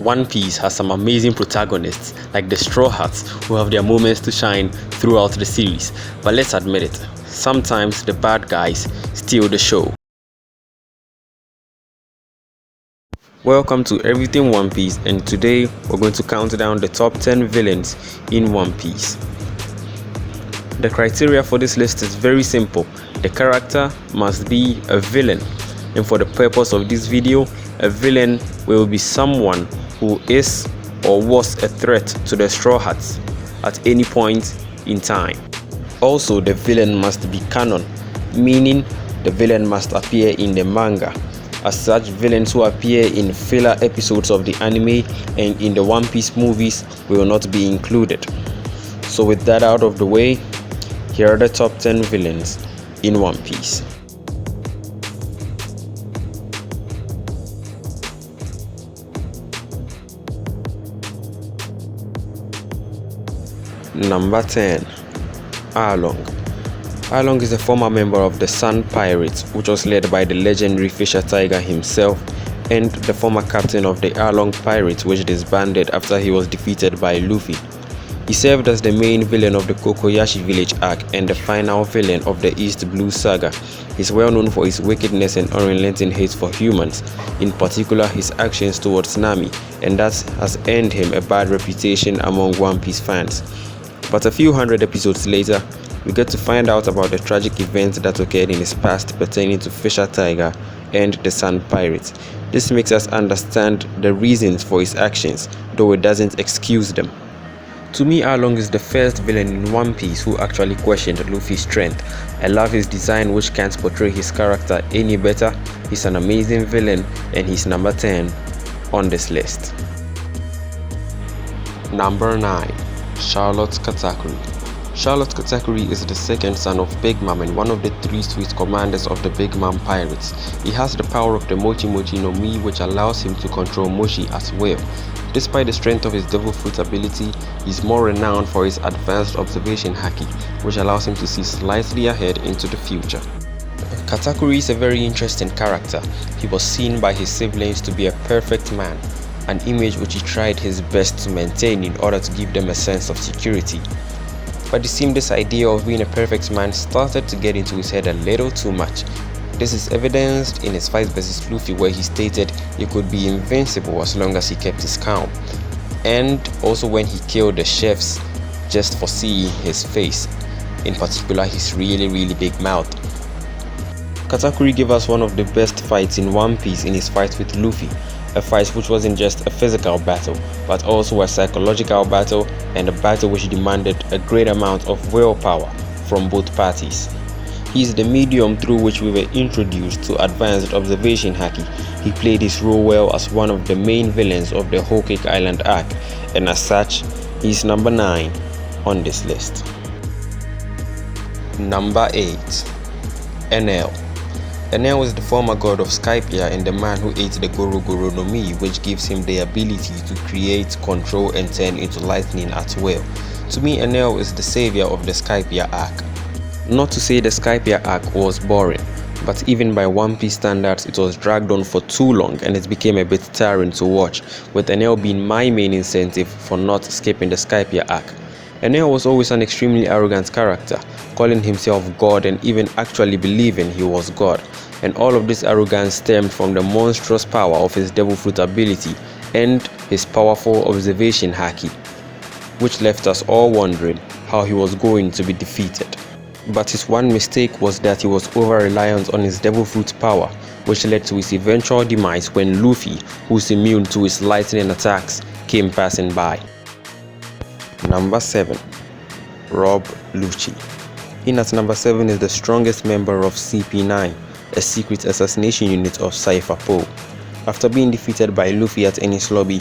One Piece has some amazing protagonists like the Straw Hats who have their moments to shine throughout the series, but let's admit it, sometimes the bad guys steal the show. Welcome to Everything One Piece, and today we're going to count down the top 10 villains in One Piece. The criteria for this list is very simple. The character must be a villain, and for the purpose of this video, a villain will be someone who is or was a threat to the Straw Hats at any point in time. Also, the villain must be canon, meaning the villain must appear in the manga. As such, villains who appear in filler episodes of the anime and in the One Piece movies will not be included. So with that out of the way, here are the top 10 villains in One Piece. Number 10. Arlong. Arlong is a former member of the Sun Pirates, which was led by the legendary Fisher Tiger himself, and the former captain of the Arlong Pirates, which disbanded after he was defeated by Luffy. He served as the main villain of the Kokoyashi village arc and the final villain of the East Blue Saga. He's well known for his wickedness and unrelenting hate for humans, in particular his actions towards Nami, and that has earned him a bad reputation among One Piece fans. But a few hundred episodes later, we get to find out about the tragic events that occurred in his past pertaining to Fisher Tiger and the Sun Pirates. This makes us understand the reasons for his actions, though it doesn't excuse them. To me, Arlong is the first villain in One Piece who actually questioned Luffy's strength. I love his design, which can't portray his character any better. He's an amazing villain, and he's number 10 on this list. Number 9. Charlotte Katakuri. Charlotte Katakuri is the second son of Big Mom and one of the 3 sweet commanders of the Big Mom Pirates. He has the power of the Mochi Mochi no Mi, which allows him to control Mochi as well. Despite the strength of his Devil Fruit ability, he's more renowned for his advanced observation haki, which allows him to see slightly ahead into the future. Katakuri is a very interesting character. He was seen by his siblings to be a perfect man, an image which he tried his best to maintain in order to give them a sense of security. But it seemed this idea of being a perfect man started to get into his head a little too much. This is evidenced in his fight versus Luffy, where he stated he could be invincible as long as he kept his calm, and also when he killed the chefs just for seeing his face, in particular his really big mouth. Katakuri gave us one of the best fights in One Piece in his fight with Luffy, a fight which wasn't just a physical battle, but also a psychological battle, and a battle which demanded a great amount of willpower from both parties. He is the medium through which we were introduced to advanced observation haki. He played his role well as one of the main villains of the Whole Cake Island arc, and as such, he is number 9 on this list. Number 8. Enel. Enel is the former god of Skypiea and the man who ate the Goro Goro no Mi, which gives him the ability to create, control, and turn into lightning at will. To me, Enel is the savior of the Skypiea arc. Not to say the Skypiea arc was boring, but even by One Piece standards, it was dragged on for too long and it became a bit tiring to watch, with Enel being my main incentive for not skipping the Skypiea arc. Enel was always an extremely arrogant character, calling himself God and even actually believing he was God, and all of this arrogance stemmed from the monstrous power of his Devil Fruit ability and his powerful observation haki, which left us all wondering how he was going to be defeated. But his one mistake was that he was over-reliant on his Devil Fruit power, which led to his eventual demise when Luffy, who's immune to his lightning attacks, came passing by. Number 7. Rob Lucci. In at number 7 is the strongest member of CP9, a secret assassination unit of Cypher Poe. After being defeated by Luffy at Enies Lobby,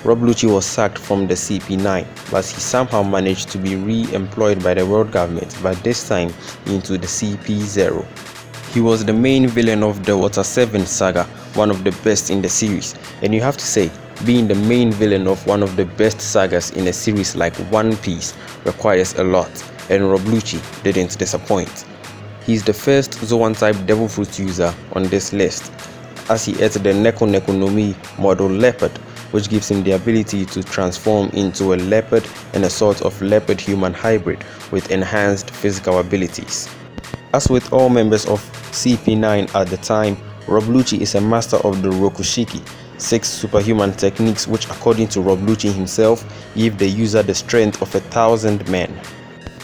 Rob Lucci was sacked from the CP9, but he somehow managed to be re-employed by the world government, but this time into the CP0. He was the main villain of the Water 7 saga, one of the best in the series, and you have to say, being the main villain of one of the best sagas in a series like One Piece requires a lot, and Rob Lucci didn't disappoint. He's the first Zoan type Devil Fruit user on this list, as he ate the Neko Neko no Mi model leopard, which gives him the ability to transform into a leopard and a sort of leopard-human hybrid with enhanced physical abilities. As with all members of CP9 at the time, Rob Lucci is a master of the Rokushiki, 6 superhuman techniques which, according to Rob Lucci himself, give the user the strength of 1,000 men.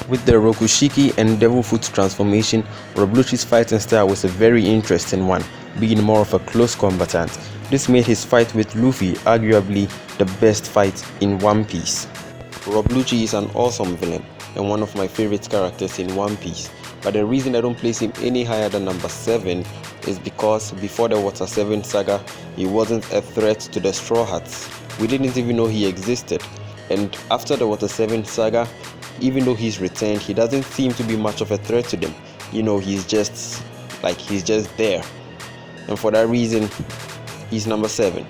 With the Rokushiki and Devil Foot transformation, Rob Lucci's fighting style was a very interesting one, being more of a close combatant. This made his fight with Luffy arguably the best fight in One Piece. Rob Lucci is an awesome villain and one of my favorite characters in One Piece, but the reason I don't place him any higher than number 7 is because before the Water 7 saga, he wasn't a threat to the Straw Hats. We didn't even know he existed, and after the Water 7 saga, even though he's returned, he doesn't seem to be much of a threat to them. You know, he's just there, and for that reason, he's number 7.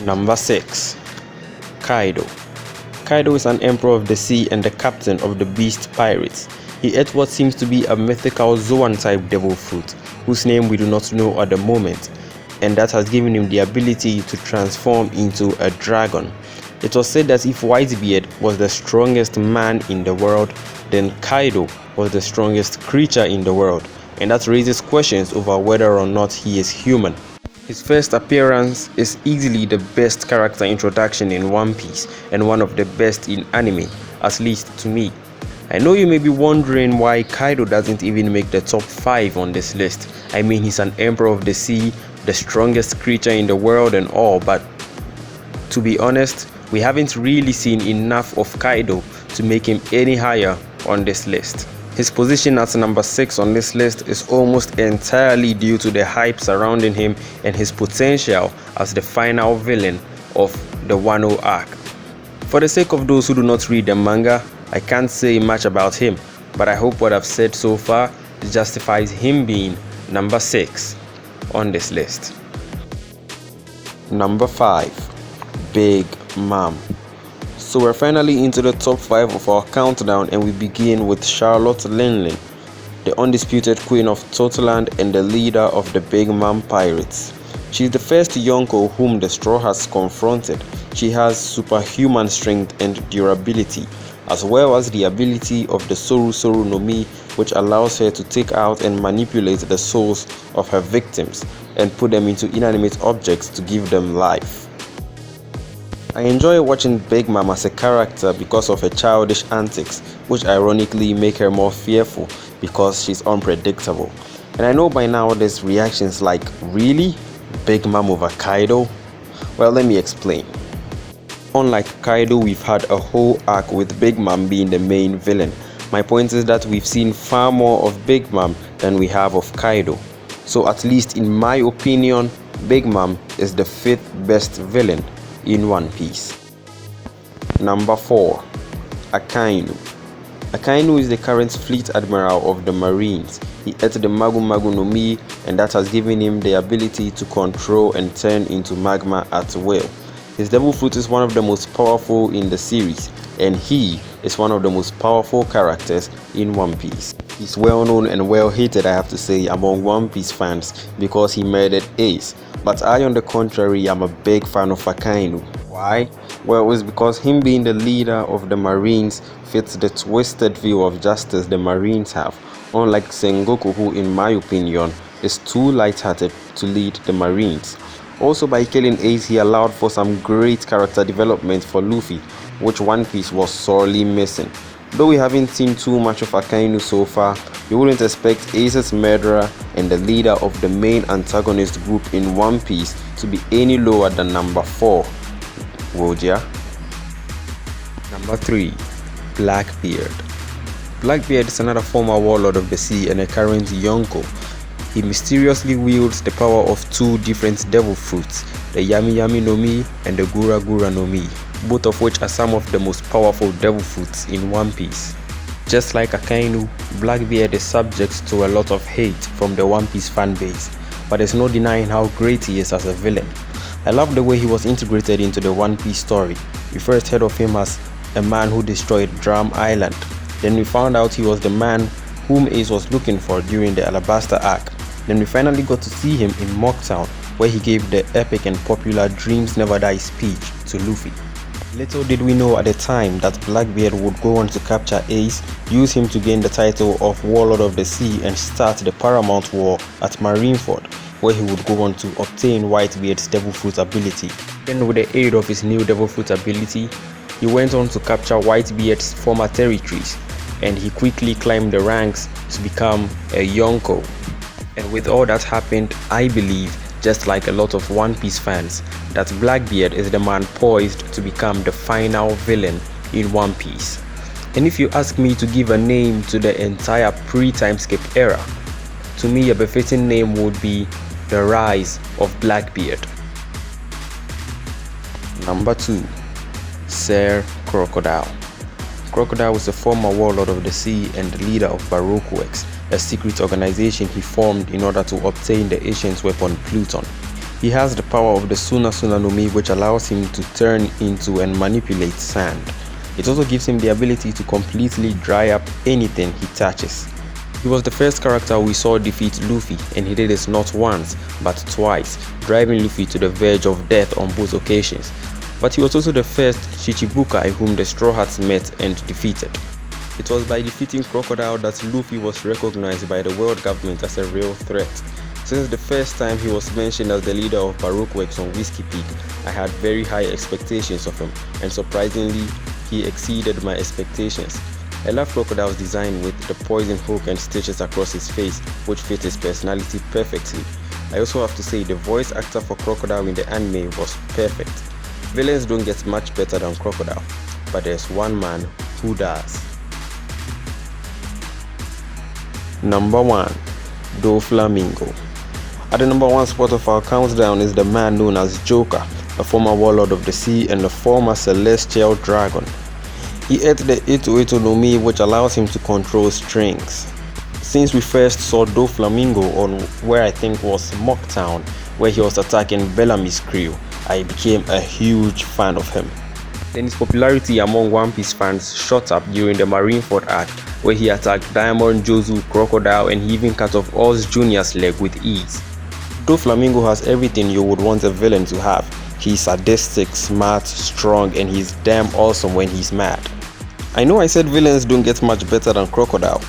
Number 6. Kaido. Kaido is an emperor of the sea and the captain of the beast pirates. He ate what seems to be a mythical Zoan-type devil fruit, whose name we do not know at the moment, and that has given him the ability to transform into a dragon. It was said that if Whitebeard was the strongest man in the world, then Kaido was the strongest creature in the world, and that raises questions over whether or not he is human. His first appearance is easily the best character introduction in One Piece and one of the best in anime, at least to me. I know you may be wondering why Kaido doesn't even make the top 5 on this list. I mean, he's an emperor of the sea, the strongest creature in the world and all, but to be honest, we haven't really seen enough of Kaido to make him any higher on this list. His position at number 6 on this list is almost entirely due to the hype surrounding him and his potential as the final villain of the Wano arc. For the sake of those who do not read the manga, I can't say much about him, but I hope what I've said so far justifies him being number 6 on this list. Number 5. Big Mom. So we're finally into the top 5 of our countdown, and we begin with Charlotte Linlin, the undisputed queen of Totoland and the leader of the Big Mom Pirates. She is the first Yonko whom the Straw Hats confronted. She has superhuman strength and durability, as well as the ability of the Soru Soru no Mi, which allows her to take out and manipulate the souls of her victims and put them into inanimate objects to give them life. I enjoy watching Big Mom as a character because of her childish antics, which ironically make her more fearful because she's unpredictable. And I know by now there's reactions like, really? Big Mom over Kaido? Well, let me explain. Unlike Kaido, we've had a whole arc with Big Mom being the main villain. My point is that we've seen far more of Big Mom than we have of Kaido. So at least in my opinion, Big Mom is the 5th best villain in One Piece. Number 4. Akainu. Akainu is the current fleet admiral of the Marines. He ate the Magu Magu no Mi, and that has given him the ability to control and turn into magma at will. His devil fruit is one of the most powerful in the series, and he is one of the most powerful characters in One Piece. He's well known and well hated, I have to say, among One Piece fans because he murdered Ace. But I, on the contrary, am a big fan of Akainu. Why? Well, it's because him being the leader of the Marines fits the twisted view of justice the Marines have, unlike Sengoku, who in my opinion is too light-hearted to lead the Marines. Also, by killing Ace, he allowed for some great character development for Luffy, which One Piece was sorely missing. Though we haven't seen too much of Akainu so far, you wouldn't expect Ace's murderer and the leader of the main antagonist group in One Piece to be any lower than number 4, would ya? Number 3. Blackbeard. Blackbeard is another former warlord of the sea and a current Yonko. He mysteriously wields the power of 2 different devil fruits, the Yami Yami no Mi and the Gura Gura no Mi, both of which are some of the most powerful devil fruits in One Piece. Just like Akainu, Blackbeard is subject to a lot of hate from the One Piece fanbase, but there's no denying how great he is as a villain. I love the way he was integrated into the One Piece story. We first heard of him as a man who destroyed Drum Island. Then we found out he was the man whom Ace was looking for during the Alabasta arc. Then we finally got to see him in Mocktown, where he gave the epic and popular Dreams Never Die speech to Luffy. Little did we know at the time that Blackbeard would go on to capture Ace, use him to gain the title of Warlord of the Sea and start the Paramount War at Marineford, where he would go on to obtain Whitebeard's Devil Fruit ability. Then with the aid of his new Devil Fruit ability, he went on to capture Whitebeard's former territories, and he quickly climbed the ranks to become a Yonko. And with all that happened, I believe, just like a lot of One Piece fans, that Blackbeard is the man poised to become the final villain in One Piece. And if you ask me to give a name to the entire pre-timeskip era, to me a befitting name would be The Rise of Blackbeard. Number 2. Sir Crocodile. Crocodile was a former warlord of the sea and the leader of Baroque Works, a secret organization he formed in order to obtain the ancient weapon Pluton. He has the power of the Suna Suna no Mi, which allows him to turn into and manipulate sand. It also gives him the ability to completely dry up anything he touches. He was the first character we saw defeat Luffy, and he did this not once but twice, driving Luffy to the verge of death on both occasions. But he was also the first Shichibukai whom the Straw Hats met and defeated. It was by defeating Crocodile that Luffy was recognized by the world government as a real threat. Since the first time he was mentioned as the leader of Baroque Works on Whiskey Peak, I had very high expectations of him, and surprisingly, he exceeded my expectations. I love Crocodile's design with the poison hook and stitches across his face, which fit his personality perfectly. I also have to say the voice actor for Crocodile in the anime was perfect. Villains don't get much better than Crocodile, but there's one man who does. Number 1. Doflamingo. At the number 1 spot of our countdown is the man known as Joker, a former warlord of the sea and a former celestial dragon. He ate the Ito Ito no Mi, which allows him to control strings. Since we first saw Doflamingo on where I think was Mocktown, where he was attacking Bellamy's crew, I became a huge fan of him. Then his popularity among One Piece fans shot up during the Marineford arc, where he attacked Diamond, Jozu, Crocodile, and he even cut off Oz Jr.'s leg with ease. Doflamingo has everything you would want a villain to have. He's sadistic, smart, strong, and he's damn awesome when he's mad. I know I said villains don't get much better than Crocodile,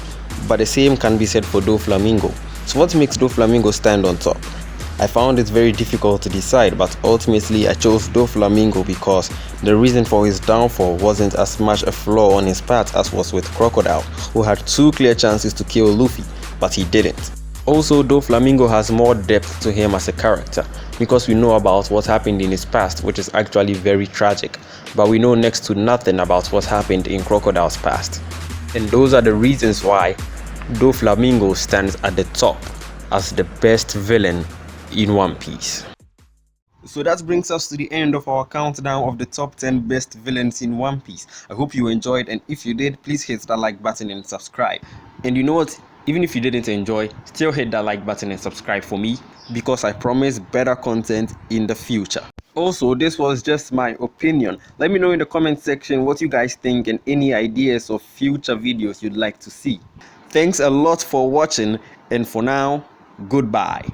but the same can be said for Doflamingo. So what makes Doflamingo stand on top? I found it very difficult to decide, but ultimately I chose Doflamingo because the reason for his downfall wasn't as much a flaw on his part as was with Crocodile, who had 2 clear chances to kill Luffy, but he didn't. Also, Doflamingo has more depth to him as a character, because we know about what happened in his past, which is actually very tragic, but we know next to nothing about what happened in Crocodile's past. And those are the reasons why Doflamingo stands at the top as the best villain in One Piece. So that brings us to the end of our countdown of the top 10 best villains in One Piece. I hope you enjoyed, and if you did, please hit that like button and subscribe. And you know what? Even if you didn't enjoy, still hit that like button and subscribe for me, because I promise better content in the future. Also, this was just my opinion. Let me know in the comment section what you guys think and any ideas of future videos you'd like to see. Thanks a lot for watching, and for now, goodbye.